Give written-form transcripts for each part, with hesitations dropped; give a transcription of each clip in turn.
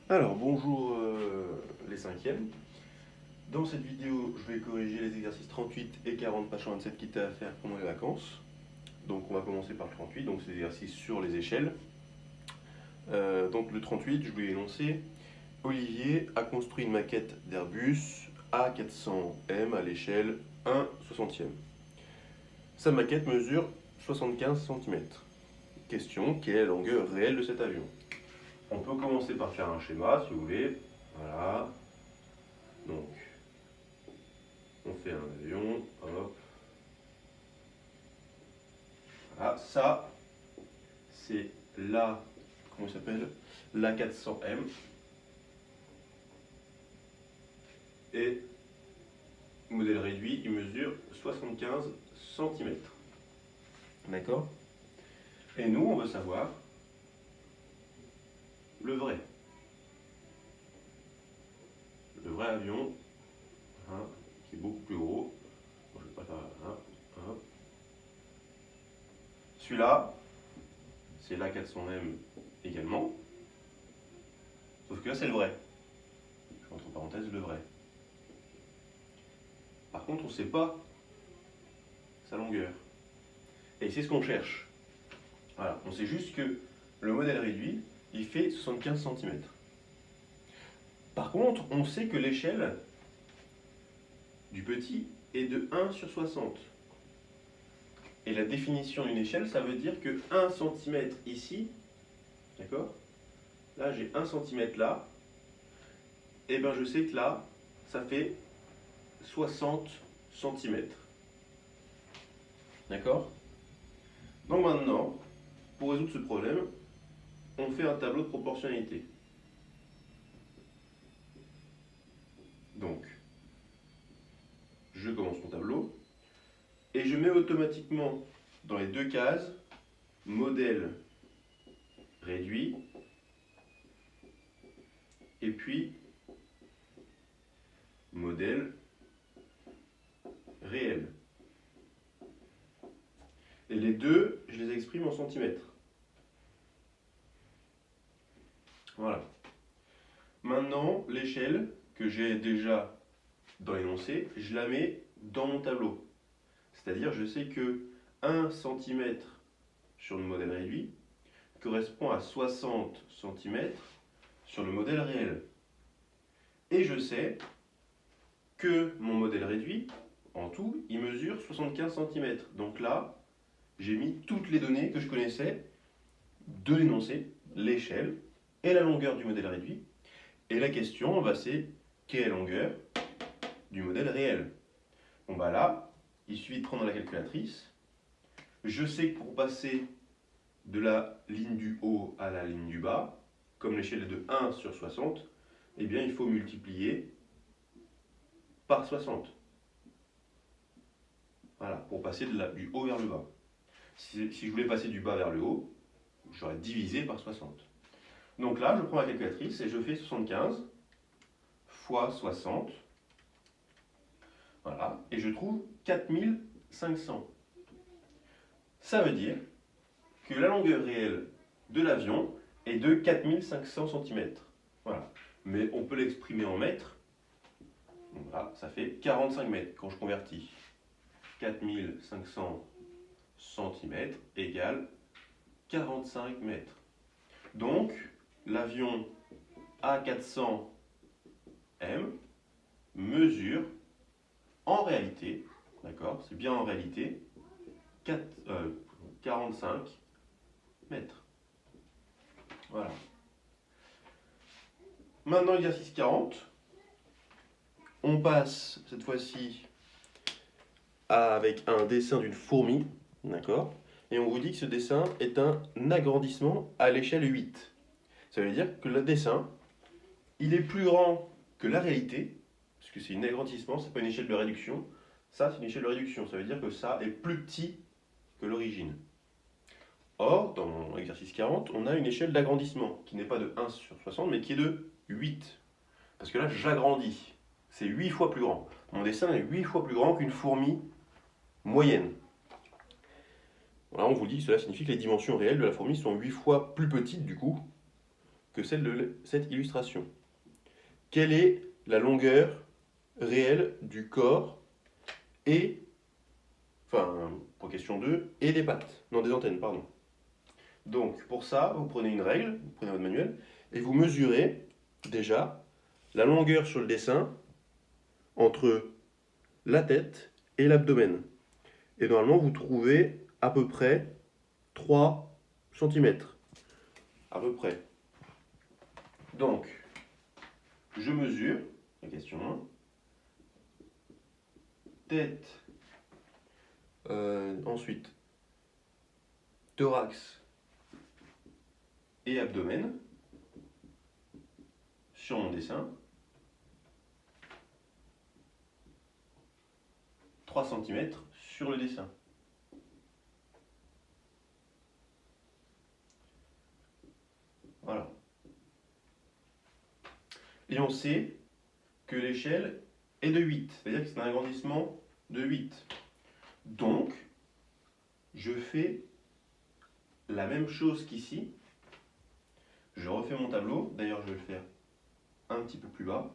Alors, bonjour les cinquièmes. Dans cette vidéo, je vais corriger les exercices 38 et 40, page 27 qui étaient à faire pendant les vacances. Donc, on va commencer par le 38, donc c'est l'exercice sur les échelles. Donc, le 38, je lui ai énoncé Olivier a construit une maquette d'Airbus A400M à l'échelle 1/60e. Sa maquette mesure 75 cm. Question, quelle est la longueur réelle de cet avion? On peut commencer par faire un schéma si vous voulez. Voilà. Donc, on fait un avion, hop. Voilà, ça, c'est la, comment il s'appelle? L'A400M. Et modèle réduit, il mesure 75 cm. D'accord? Et nous, on veut savoir le vrai. Le vrai avion, hein, qui est beaucoup plus gros. Bon, je vais pas faire hein. Celui-là, c'est l'A400M également. Sauf que là, c'est le vrai. Je mets entre parenthèses le vrai. Par contre, on ne sait pas sa longueur. Et c'est ce qu'on cherche. Voilà, on sait juste que le modèle réduit, il fait 75 cm. Par contre, on sait que l'échelle du petit est de 1/60. Et la définition d'une échelle, ça veut dire que 1 cm ici, d'accord? Là, j'ai 1 cm là. Et bien, je sais que là, ça fait 60 cm. D'accord? Donc maintenant, pour résoudre ce problème, on fait un tableau de proportionnalité. Donc, je commence mon tableau et je mets automatiquement dans les deux cases modèle réduit et puis modèle réel. Et les deux, je les exprime en centimètres. Voilà. Maintenant, l'échelle que j'ai déjà dans l'énoncé, je la mets dans mon tableau. C'est-à-dire, je sais que 1 cm sur le modèle réduit correspond à 60 cm sur le modèle réel. Et je sais que mon modèle réduit, en tout, il mesure 75 cm. Donc là, j'ai mis toutes les données que je connaissais de l'énoncé, l'échelle et la longueur du modèle réduit. Et la question, c'est quelle est la longueur du modèle réel? Bon bah là, il suffit de prendre la calculatrice. Je sais que pour passer de la ligne du haut à la ligne du bas, comme l'échelle est de 1/60, eh bien il faut multiplier par 60. Voilà, pour passer du haut vers le bas. Si je voulais passer du bas vers le haut, j'aurais divisé par 60. Donc là, je prends la calculatrice et je fais 75 fois 60. Voilà, et je trouve 4500. Ça veut dire que la longueur réelle de l'avion est de 4500 cm. Voilà. Mais on peut l'exprimer en mètres. Voilà, ça fait 45 mètres quand je convertis. 4500 cm égale 45 mètres. Donc, l'avion A400M mesure en réalité, d'accord, c'est bien en réalité, 45 mètres. Voilà. Maintenant, exercice 40. On passe cette fois-ci avec un dessin d'une fourmi, d'accord? Et on vous dit que ce dessin est un agrandissement à l'échelle 8. Ça veut dire que le dessin, il est plus grand que la réalité, parce que c'est un agrandissement, c'est pas une échelle de réduction. Ça, c'est une échelle de réduction, ça veut dire que ça est plus petit que l'origine. Or, dans mon exercice 40, on a une échelle d'agrandissement qui n'est pas de 1/60, mais qui est de 8. Parce que là, j'agrandis. C'est 8 fois plus grand. Mon dessin est 8 fois plus grand qu'une fourmi moyenne. Voilà, on vous dit que cela signifie que les dimensions réelles de la fourmi sont 8 fois plus petites, du coup, que celle de cette illustration. Quelle est la longueur réelle du corps et, enfin, pour question 2, et des pattes, non des antennes, pardon. Donc pour ça, vous prenez une règle, vous prenez votre manuel, et vous mesurez déjà la longueur sur le dessin entre la tête et l'abdomen. Et normalement, vous trouvez à peu près 3 cm. À peu près. Donc, je mesure, la question 1, tête, ensuite thorax et abdomen sur mon dessin. 3 cm sur le dessin. Voilà. Et on sait que l'échelle est de 8, c'est-à-dire que c'est un agrandissement de 8. Donc, je fais la même chose qu'ici. Je refais mon tableau, d'ailleurs je vais le faire un petit peu plus bas.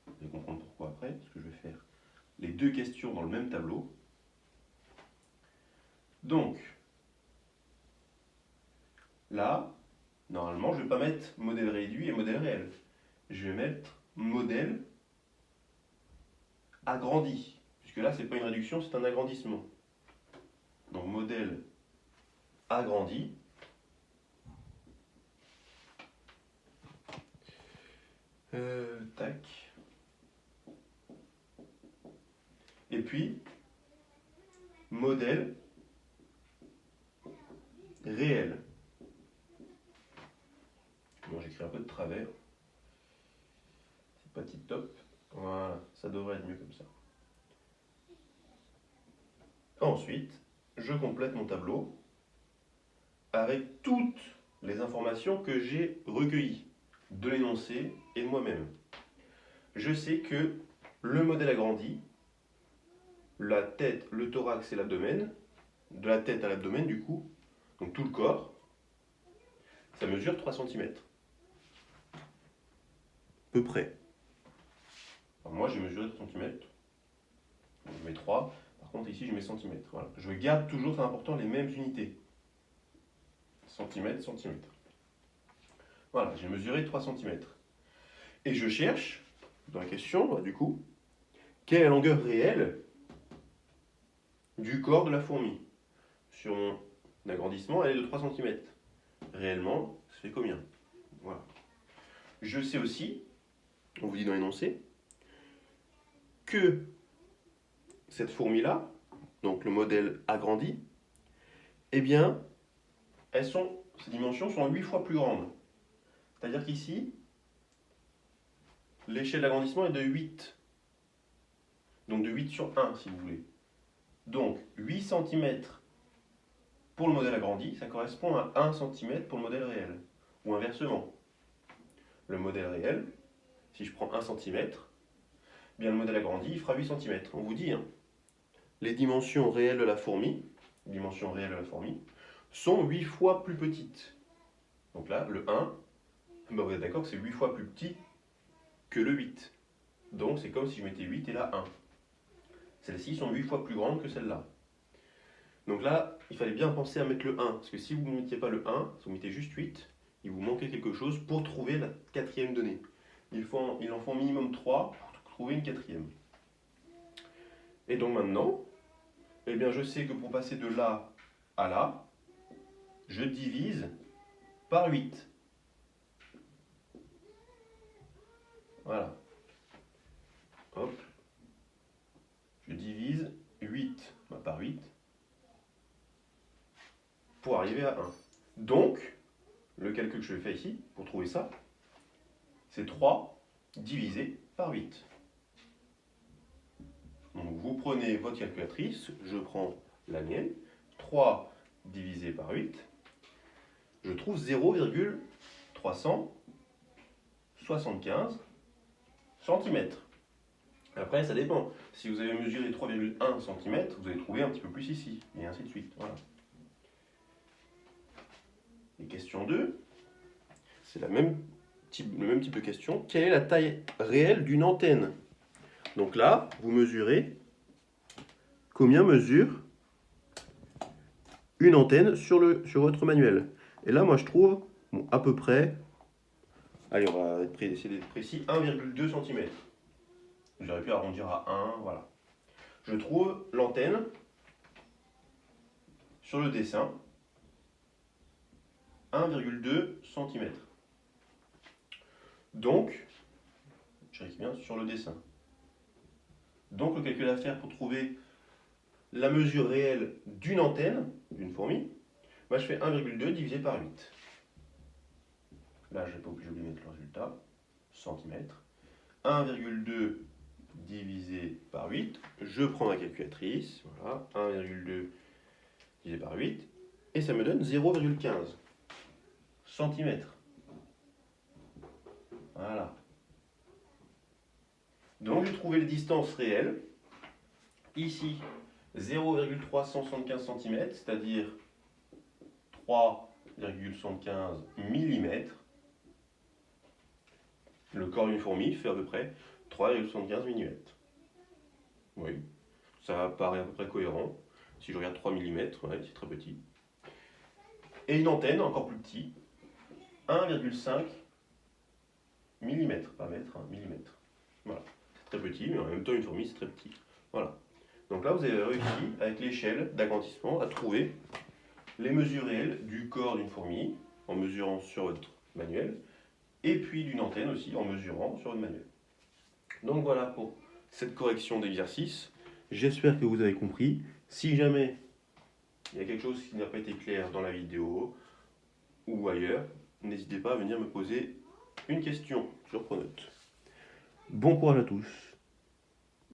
Vous allez comprendre pourquoi après, parce que je vais faire les deux questions dans le même tableau. Donc, là, normalement, je ne vais pas mettre modèle réduit et modèle réel. Je vais mettre modèle agrandi, puisque là, ce n'est pas une réduction, c'est un agrandissement. Donc, modèle agrandi. Tac. Et puis, modèle réel. Bon, j'écris un peu de travers. C'est pas tip top. Voilà, ça devrait être mieux comme ça. Ensuite, je complète mon tableau avec toutes les informations que j'ai recueillies de l'énoncé et de moi-même. Je sais que le modèle agrandi, la tête, le thorax et l'abdomen, de la tête à l'abdomen du coup, donc tout le corps, ça mesure 3 cm. Peu près. Alors moi j'ai mesuré 3 cm, donc je mets 3, par contre ici je mets cm. Voilà. Je garde toujours, c'est important, les mêmes unités. Centimètre, centimètre. Voilà, j'ai mesuré 3 cm. Et je cherche, dans la question, du coup, quelle est la longueur réelle du corps de la fourmi. Sur mon agrandissement, elle est de 3 cm. Réellement, ça fait combien? Voilà. Je sais aussi, on vous dit dans l'énoncé, que cette fourmi-là, donc le modèle agrandi, eh bien, ces dimensions sont 8 fois plus grandes. C'est-à-dire qu'ici, l'échelle d'agrandissement est de 8. Donc de 8 sur 1, si vous voulez. Donc 8 cm pour le modèle agrandi, ça correspond à 1 cm pour le modèle réel. Ou inversement. Le modèle réel, si je prends 1 cm, bien le modèle agrandi, il fera 8 cm. On vous dit, hein, les dimensions réelles de la fourmi, sont 8 fois plus petites. Donc là, le 1, ben vous êtes d'accord que c'est 8 fois plus petit que le 8. Donc c'est comme si je mettais 8 et là 1. Celles-ci sont 8 fois plus grandes que celles-là. Donc là, il fallait bien penser à mettre le 1, parce que si vous ne mettiez pas le 1, si vous mettez juste 8, il vous manquait quelque chose pour trouver la quatrième donnée. Il en faut minimum 3 pour trouver une quatrième. Et donc maintenant, eh bien je sais que pour passer de là à là, je divise par 8. Voilà. Hop. Je divise 8 par 8 pour arriver à 1. Donc, le calcul que je fais ici, pour trouver ça, c'est 3 divisé par 8. Donc vous prenez votre calculatrice, je prends la mienne, 3 divisé par 8, je trouve 0,375 cm. Après, ça dépend. Si vous avez mesuré 3,1 cm, vous allez trouver un petit peu plus ici, et ainsi de suite. Voilà. Et question 2, c'est la même le même type de question. Quelle est la taille réelle d'une antenne? Donc là, vous mesurez combien mesure une antenne sur votre manuel. Et là, moi, je trouve bon, à peu près, allez, on va essayer d'être précis, 1,2 cm. J'aurais pu arrondir à 1, voilà. Je trouve l'antenne sur le dessin, 1,2 cm. Donc, je vérifie bien sur le dessin. Donc, le calcul à faire pour trouver la mesure réelle d'une antenne, d'une fourmi, bah, je fais 1,2 divisé par 8. Là, j'ai oublié de mettre le résultat, centimètres. 1,2 divisé par 8, je prends ma calculatrice, voilà, 1,2 divisé par 8, et ça me donne 0,15 centimètres. Voilà. Donc j'ai trouvé les distances réelles. Ici, 0,375 cm, c'est-à-dire 3,75 mm. Le corps d'une fourmi fait à peu près 3,75 mm. Oui, ça paraît à peu près cohérent. Si je regarde 3 mm, ouais, c'est très petit. Et une antenne, encore plus petit, 1,5 mm, pas mètre, hein, millimètre. Voilà, c'est très petit, mais en même temps une fourmi c'est très petit. Voilà. Donc là vous avez réussi, avec l'échelle d'agrandissement, à trouver les mesures réelles du corps d'une fourmi, en mesurant sur votre manuel, et puis d'une antenne aussi, en mesurant sur votre manuel. Donc voilà pour cette correction d'exercice. J'espère que vous avez compris. Si jamais il y a quelque chose qui n'a pas été clair dans la vidéo ou ailleurs, n'hésitez pas à venir me poser une question sur Pronote. Bon courage à tous.